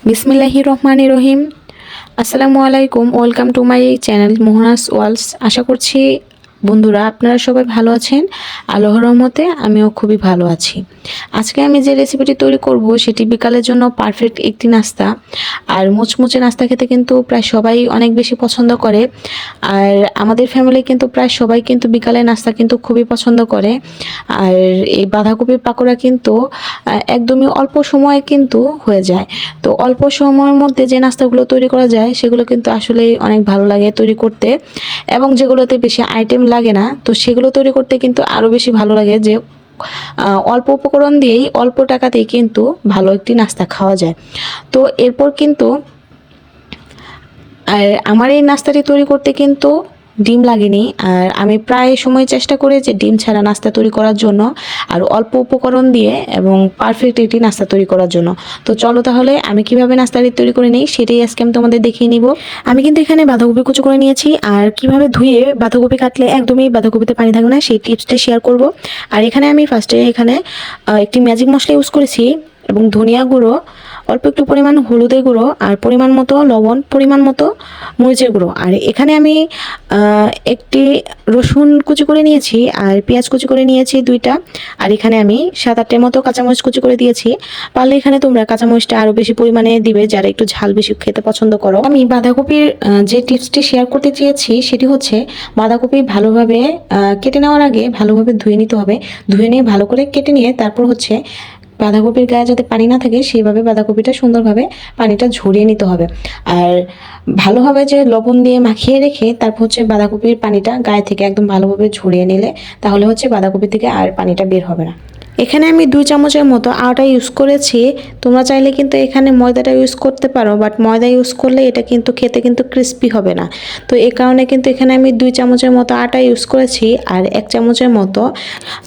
বিসমিল্লাহির রহমানির রহিম। আসসালামু আলাইকুম, welcome to my channel Mohona's Walls. আশা করছি বন্ধুরা আপনারা সবাই ভালো আছেন। আল্লাহর রহমতে আমিও খুবই ভালো আছি। আজকে আমি যে রেসিপিটি তৈরি করব সেটি বিকালের জন্য পারফেক্ট একটি নাস্তা। আর মুচমুচে নাস্তা খেতে কিন্তু প্রায় সবাই অনেক বেশি পছন্দ করে। আর আমাদের ফ্যামিলি কিন্তু প্রায় সবাই কিন্তু বিকালে নাস্তা কিন্তু খুবই পছন্দ করে। আর এই বাঁধাকপির পাকোড়া কিন্তু একদমই অল্প সময়ে কিন্তু হয়ে যায়। তো অল্প সময়ের মধ্যে যে নাস্তাগুলো তৈরি করা যায় সেগুলো কিন্তু আসলেই অনেক ভালো লাগে তৈরি করতে, এবং যেগুলোতে বেশি আইটেম লাগে না তো সেগুলো তৈরি করতে কিন্তু আরও বেশি ভালো লাগে যে অল্প উপকরণ দিয়েই অল্প টাকাতেই কিন্তু ভালো একটি নাস্তা খাওয়া যায়। তো এরপর কিন্তু আর আমার এই নাস্তাটি তৈরি করতে কিন্তু ডিম লাগেনি। আর আমি প্রায় সময় চেষ্টা করি যে ডিম ছাড়া নাস্তা তৈরি করার জন্য, আর অল্প উপকরণ দিয়ে এবং পারফেক্ট একটি নাস্তা তৈরি করার জন্য। তো চলো তাহলে আমি কিভাবে নাস্তাটি তৈরি করে নিই সেটাই আজকে আমি তোমাদের দেখিয়ে নিব। আমি কিন্তু এখানে বাঁধাকপি কুচি করে নিয়েছি, আর কিভাবে ধুয়ে বাঁধাকপি কাটলে একদমই বাঁধাকপিতে পানি থাকবে না সেই টিপসটা শেয়ার করব। আর এখানে আমি ফার্স্টে একটি ম্যাজিক মশলা ইউজ করেছি, এবং ধনিয়া গুঁড়ো, অল্প একটু পরিমাণ হলুদের গুঁড়ো, আর পরিমাণ মতো লবণ, পরিমাণ মতো মরিচের গুঁড়ো। আর এখানে আমি একটি রসুন কুচি করে নিয়েছি, আর পেঁয়াজ কুচি করে নিয়েছি দুইটা। আর এখানে আমি 7-8টের মতো কাঁচামরিচ কুচি করে দিয়েছি। পারলে এখানে তোমরা কাঁচামরিচটা আরও বেশি পরিমাণে দিবে যারা একটু ঝাল বেশি খেতে পছন্দ করো। আমি বাঁধাকপির যে টিপসটি শেয়ার করতে চেয়েছি সেটি হচ্ছে বাঁধাকপি ভালোভাবে কেটে নেওয়ার আগে ভালোভাবে ধুয়ে নিতে হবে। ধুয়ে নিয়ে ভালো করে কেটে নিয়ে তারপর হচ্ছে বাঁধাকপির গায়ে যাতে পানি না থাকে সেইভাবে বাঁধাকপিটা সুন্দরভাবে পানিটা ঝরিয়ে নিতে হবে। আর ভালোভাবে যে লবণ দিয়ে মাখিয়ে রেখে তারপর হচ্ছে বাঁধাকপির পানিটা গায়ে থেকে একদম ভালোভাবে ঝরিয়ে নিলে তাহলে হচ্ছে বাঁধাকপি থেকে আর পানিটা বের হবে না। এখানে আমি 2 চামচের মতো আটা ইউজ করেছি। তোমরা চাইলে কিন্তু এখানে ময়দাটা ইউজ করতে পারো, বাট ময়দা ইউজ করলে এটা কিন্তু খেতে কিন্তু ক্রিস্পি হবে না। তো এই কারণে কিন্তু এখানে আমি 2 চামচের মতো আটা ইউজ করেছি, আর 1 চামচের মতো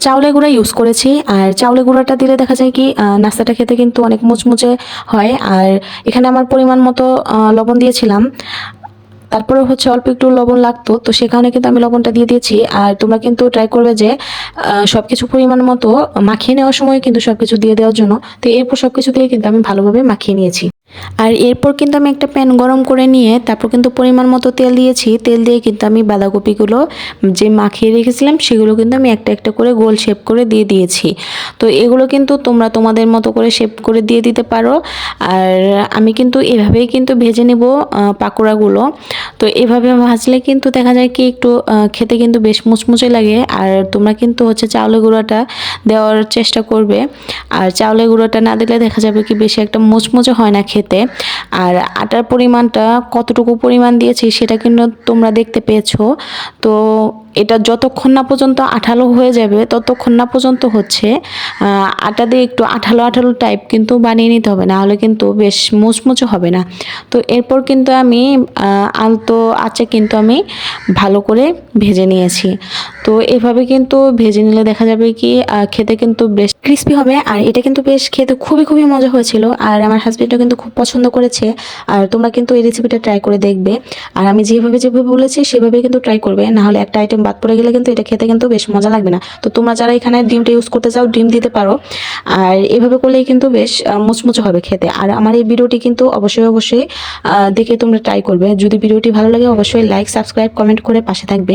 চাউলের গুঁড়া ইউজ করেছি। আর চাউলের গুঁড়াটা দিলে দেখা যায় কি নাস্তাটা খেতে কিন্তু অনেক মুচমুচে হয়। আর এখানে আমার পরিমাণ মতো লবণ দিয়েছিলাম, তারপরে হচ্ছে অল্প একটু লবণ লাগতো তো সেখানে কিন্তু আমি লবণটা দিয়ে দিয়েছি। আর তোমরা কিন্তু ট্রাই করবে যে সবকিছু পরিমাণ মতো মাখিয়ে নেওয়ার সময় কিন্তু সবকিছু দিয়ে দেওয়ার জন্য। তো এরপর সবকিছু দিয়ে কিন্তু আমি ভালোভাবে মাখিয়ে নিয়েছি। আর এরপর কিন্তু আমি একটা প্যান গরম করে নিয়ে তারপর কিন্তু পরিমাণ মতো তেল দিয়েছি। তেল দিয়ে কিন্তু আমি বাঁধাকপিগুলো যে মাখিয়ে রেখেছিলাম সেগুলো কিন্তু আমি একটা একটা করে গোল শেপ করে দিয়ে দিয়েছি। তো এগুলো কিন্তু তোমরা তোমাদের মতো করে শেপ করে দিয়ে দিতে পারো। আর আমি কিন্তু এভাবেই কিন্তু ভেজে নেব পাকোড়াগুলো। তো এভাবে ভাজলে কিন্তু দেখা যায় কি একটু খেতে কিন্তু বেশ মুচমুচে লাগে। আর তোমরা কিন্তু হচ্ছে চাউলের গুঁড়োটা দেওয়ার চেষ্টা করবে। আর চাউলের গুঁড়োটা না দিলে দেখা যাবে কি বেশি একটা মুচমুচে হয় না খেতে। আর আটার পরিমাণটা কতটুকু পরিমাণ দিয়েছি সেটা কিন্তু তোমরা দেখতে পেয়েছো। তো এটা যতক্ষণ না পর্যন্ত আঠালো হয়ে যাবে ততক্ষণ না পর্যন্ত হচ্ছে আটা দিয়ে একটু আঠালো আঠালো টাইপ কিন্তু বানিয়ে নিতে হবে, না হলে কিন্তু বেশ মুচমুচে হবে না। তো এরপর কিন্তু আমি আলতো আঁচে কিন্তু আমি ভালো করে ভেজে নিয়েছি। তো এভাবে কিন্তু ভেজে নিলে দেখা যাবে কি খেতে কিন্তু বেশ ক্রিস্পি হবে। আর এটা কিন্তু বেশ খেতে খুবই খুবই মজা হয়েছিল, আর আমার হাজবেন্ডও কিন্তু খুব পছন্দ করেছে। আর তোমরা কিন্তু এই রেসিপিটা ট্রাই করে দেখবে। আর আমি যেভাবে যেভাবে বলেছি সেভাবে কিন্তু ট্রাই করবে, না হলে একটা আইটেম বাদ পড়ে গেলে কিন্তু এটা খেতে কিন্তু বেশ মজা লাগবে না। তো তোমরা যারা এখানে ডিমটা ইউজ করতে চাও ডিম দিতে পারো। আর এভাবে করলেই কিন্তু বেশ মুচমুচে হবে খেতে। আর আমার এই ভিডিওটি কিন্তু অবশ্যই অবশ্যই দেখে তোমরা ট্রাই করবে। যদি ভিডিওটি ভালো লাগে অবশ্যই লাইক, সাবস্ক্রাইব, কমেন্ট করে পাশে থাকবে।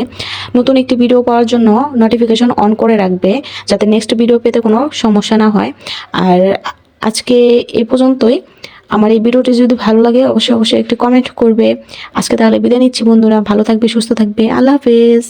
নতুন একটি ভিডিও পাওয়ার জন্য নোটিফিকেশন অন করে রাখবে যাতে নেক্সট ভিডিও পেতে কোনো সমস্যা না হয়। আর আজকে এই পর্যন্তই। আমার এই ভিডিওটি যদি ভালো লাগে অবশ্যই অবশ্যই একটি কমেন্ট করবে। আজকে তাহলে বিদায় নিচ্ছি বন্ধুরা, ভালো থাকবে, সুস্থ থাকবে, আল্লাহ হাফেজ।